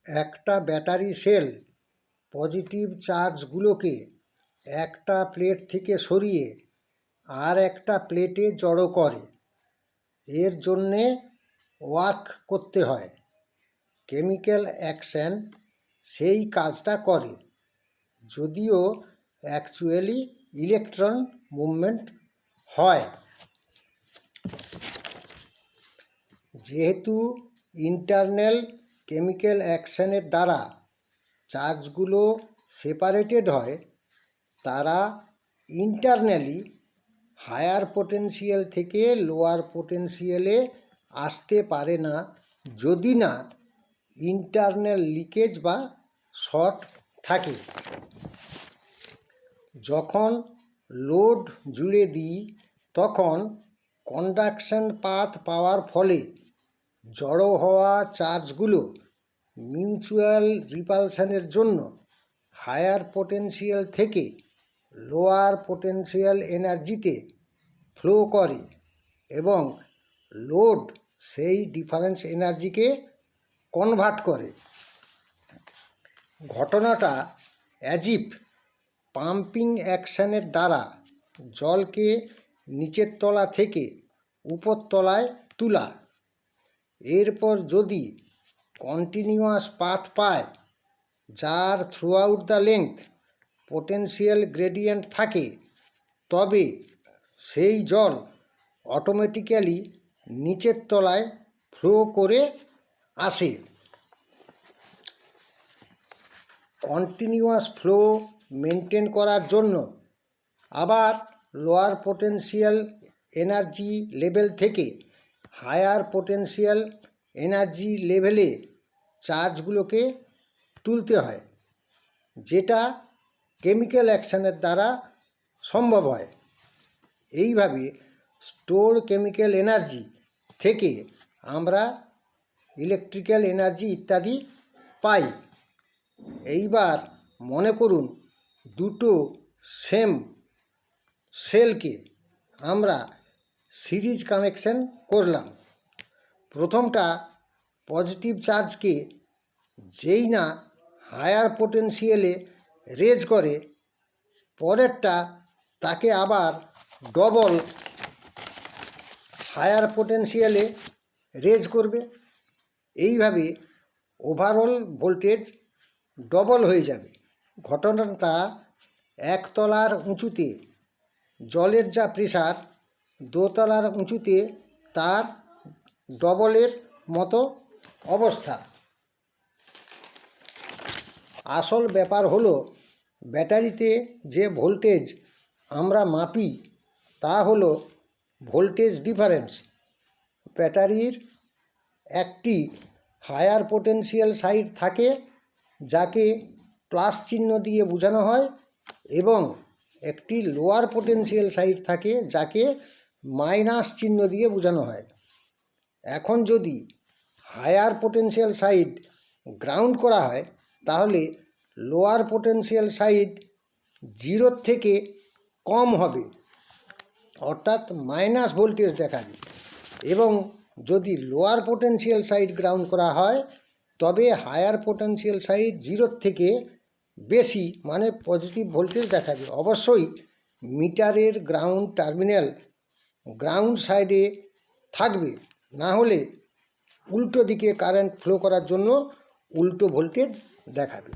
একটা battery sell positive চার্জগুলোকে একটা plate থেকে সরিয়ে আর একটা প্লেটে জড়ো করে। এর জন্যে ওয়ার্ক করতে হয়। কেমিক্যাল অ্যাকশন সেই কাজটা করে, যদিও অ্যাকচুয়ালি ইলেকট্রন মুভমেন্ট হয়। যেহেতু ইন্টারনাল কেমিক্যাল অ্যাকশনের দ্বারা চার্জগুলো সেপারেটেড হয়, তারা ইন্টারনালি হায়ার পোটেনশিয়াল থেকে লোয়ার পোটেনশিয়ালে আসতে পারে না, যদি না ইন্টারনাল লিকেজ বা শর্ট থাকে। যখন লোড জুড়ে দিই, তখন কন্ডাকশন পাথ পাওয়ার ফলে জড়ো হওয়া চার্জগুলো মিউচুয়াল রিপালশনের জন্য হায়ার পোটেনশিয়াল থেকে লোয়ার পোটেনশিয়াল এনার্জিতে ফ্লো করে এবং লোড সেই ডিফারেন্স এনার্জিকে কনভার্ট করে। ঘটনাটা অ্যাজিভ পাম্পিং অ্যাকশনের দ্বারা জলকে নিচের তলা থেকে উপর তলায় তোলা। এরপর যদি কন্টিনিউয়াস পাথ পায়, যার through out the length potential gradient থাকে, তবে সেই জল অটোমেটিক্যালি নিচের তলায় ফ্লো করে আসে। কন্টিনিউয়াস ফ্লো মেনটেন করার জন্য আবার লোয়ার পোটেনশিয়াল এনার্জি লেভেল থেকে হায়ার পোটেনশিয়াল এনার্জি লেভেলে চার্জগুলোকে তুলতে হয়, যেটা কেমিক্যাল অ্যাকশনের দ্বারা সম্ভব হয়। এইভাবে স্টোর কেমিক্যাল এনার্জি থেকে আমরা ইলেকট্রিক্যাল এনার্জি ইত্যাদি পাই। এইবার মনে করুন দুটো সেম সেলকে আমরা সিরিজ কানেকশন করলাম। প্রথমটা পজিটিভ চার্জকে যেই না হায়ার পোটেনশিয়ালে রেজ করে, পরেরটা তাকে আবার ডবল হায়ার পোটেনশিয়ালে রেজ করবে। এইভাবে ওভারঅল ভোল্টেজ ডবল হয়ে যাবে। ঘটনাটা একতলার উঁচুতে জলের যা প্রেসার, দোতলার উঁচুতে তার ডবলের মতো অবস্থা। আসল ব্যাপার হলো, ব্যাটারিতে যে ভোল্টেজ আমরা মাপি তা হলো ভোল্টেজ ডিফারেন্স। ব্যাটারির একটি হায়ার পোটেনশিয়াল সাইড থাকে, যাকে প্লাস চিহ্ন দিয়ে বোঝানো হয়, এবং একটি লোয়ার পোটেনশিয়াল সাইড থাকে, যাকে মাইনাস চিহ্ন দিয়ে বোঝানো হয়। এখন যদি হায়ার পোটেনশিয়াল সাইড গ্রাউন্ড করা হয়, তাহলে লোয়ার পোটেনশিয়াল সাইড 0 থেকে কম হবে, অর্থাৎ মাইনাস ভোল্টেজ দেখাবে। এবং যদি লোয়ার পোটেনশিয়াল সাইড গ্রাউন্ড করা হয়, তবে হায়ার পোটেনশিয়াল সাইড 0 থেকে বেশি, মানে পজিটিভ ভোল্টেজ দেখাবে। অবশ্যই মিটারের গ্রাউন্ড টার্মিনাল গ্রাউন্ড সাইডে থাকবে, না হলে উল্টো দিকে কারেন্ট ফ্লো করার জন্য উল্টো ভোল্টেজ দেখাবে।